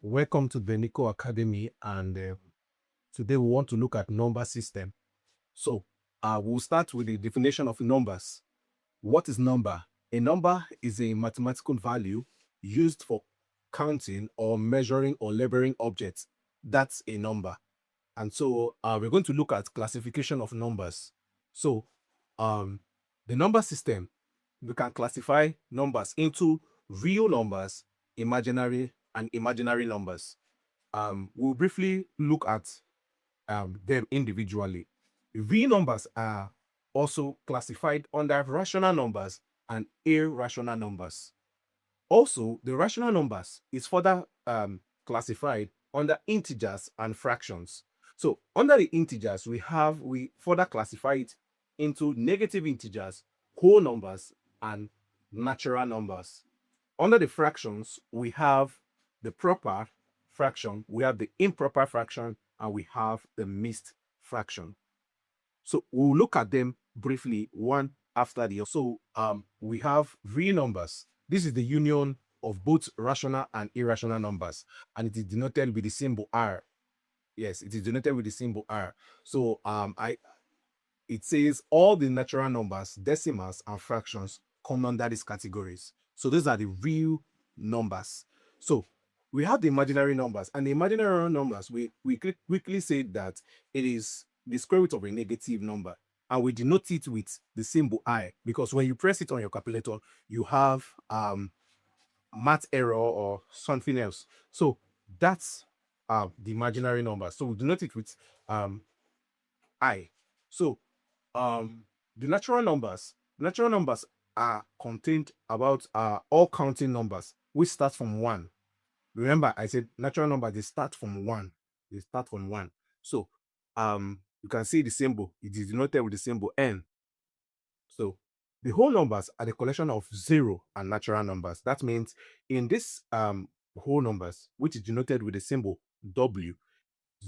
Welcome to the NECO Academy, and today we want to look at number system. So we'll start with the definition of numbers. What is number? A number is a mathematical value used for counting or measuring or labeling objects. That's a number. And so we're going to look at classification of numbers. So the number system, we can classify numbers into real numbers, imaginary numbers. We'll briefly look at them individually. Real numbers are also classified under rational numbers and irrational numbers. Also, the rational numbers is further classified under integers and fractions. So under the integers, we further classify it into negative integers, whole numbers, and natural numbers. Under the fractions, we have the proper fraction, we have the improper fraction, and we have the mixed fraction. So we'll look at them briefly one after the other. So we have real numbers. This is the union of both rational and irrational numbers, and it is denoted with the symbol R. Yes, it is denoted with the symbol R. So it says all the natural numbers, decimals, and fractions come under these categories. So these are the real numbers. So we have the imaginary numbers, and the imaginary numbers, we quickly say that it is the square root of a negative number, and we denote it with the symbol I, because when you press it on your calculator, you have math error or something else. So that's the imaginary number. So we denote it with I. So the natural numbers are contained about all counting numbers, which start from 1. Remember, I said natural numbers, they start from 1. They start from 1. So you can see the symbol. It is denoted with the symbol N. So the whole numbers are the collection of 0 and natural numbers. That means in this whole numbers, which is denoted with the symbol W,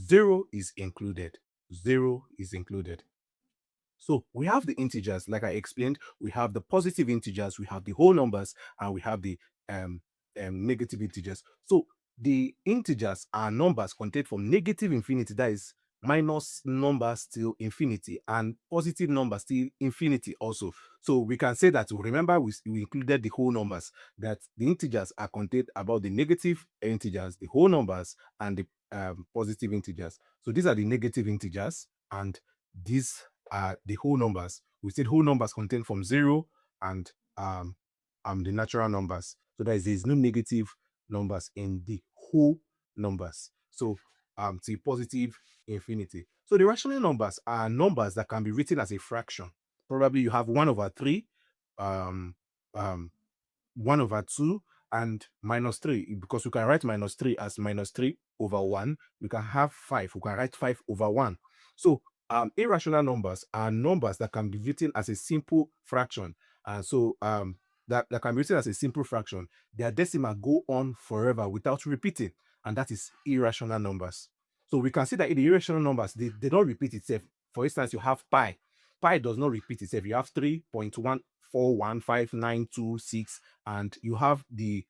0 is included. 0 is included. So we have the integers, like I explained. We have the positive integers, we have the whole numbers, and we have the negative integers. So the integers are numbers contained from negative infinity, that is minus numbers till infinity, and positive numbers till infinity also. So we can say that, remember, we included the whole numbers, that the integers are contained about the negative integers, the whole numbers, and the positive integers. So these are the negative integers, and these are the whole numbers. We said whole numbers contain from 0 and the natural numbers. So there is no negative numbers in the whole numbers. So to positive infinity. So the rational numbers are numbers that can be written as a fraction. Probably you have 1/3, 1/2, and -3, because we can write -3 as -3/1. We can have 5. We can write 5/1. So irrational numbers are numbers that can be written as a simple fraction. And so that can be written as a simple fraction. Their decimal go on forever without repeating, and that is irrational numbers. So we can see that in the irrational numbers, they don't repeat itself. For instance, you have pi. Pi does not repeat itself. You have 3.1415926, and you have the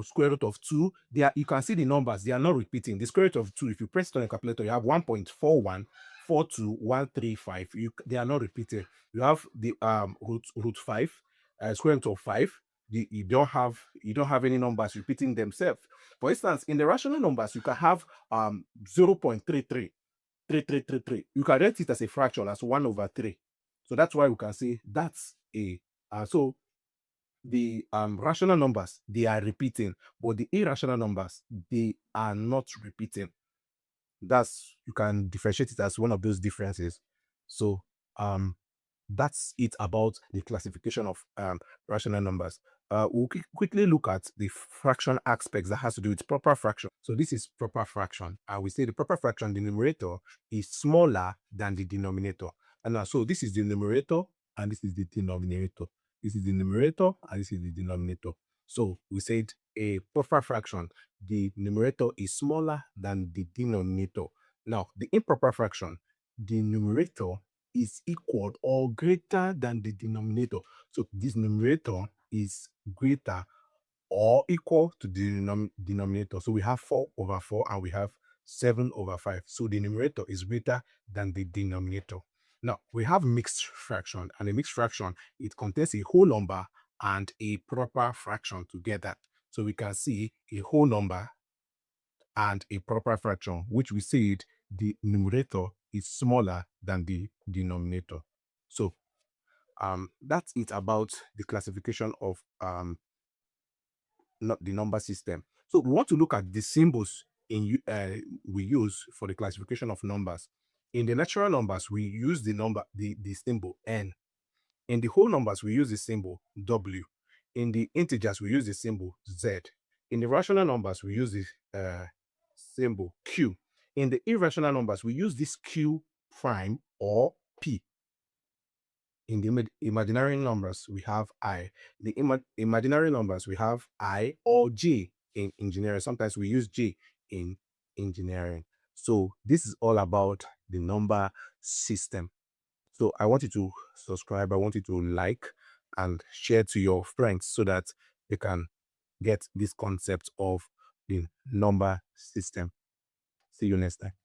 square root of 2. You can see the numbers, they are not repeating. The square root of 2, if you press it on a calculator, you have 1.4142135. They are not repeated. You have the root 5, square root of 5. You don't have any numbers repeating themselves. For instance, in the rational numbers, you can have 0.33. You can write it as a fraction, as 1/3. So that's why we can say that's a so the rational numbers, they are repeating, but the irrational numbers, they are not repeating. You can differentiate it as one of those differences. So that's it about the classification of rational numbers. We'll quickly look at the fraction aspects that has to do with proper fraction. So this is proper fraction. We say the proper fraction, the numerator is smaller than the denominator. And so this is the numerator and this is the denominator. This is the numerator and this is the denominator. So we said a proper fraction, the numerator is smaller than the denominator. Now, the improper fraction, the numerator is equal or greater than the denominator. So this numerator is greater or equal to the denominator. So we have 4/4 and we have 7/5. So the numerator is greater than the denominator. Now we have mixed fraction, and a mixed fraction, it contains a whole number and a proper fraction together. So we can see a whole number and a proper fraction, which we said the numerator is smaller than the denominator. So that's it about the classification of not the number system. So we want to look at the symbols we use for the classification of numbers. In the natural numbers, we use the symbol n. In the whole numbers, we use the symbol w. In the integers, we use the symbol z. In the rational numbers, we use the symbol q. In the irrational numbers, we use this q prime or p. In the imaginary numbers, we have I. The imaginary numbers, we have I or J in engineering. Sometimes we use J in engineering. So this is all about the number system. So I want you to subscribe. I want you to like and share to your friends so that they can get this concept of the number system. See you next time.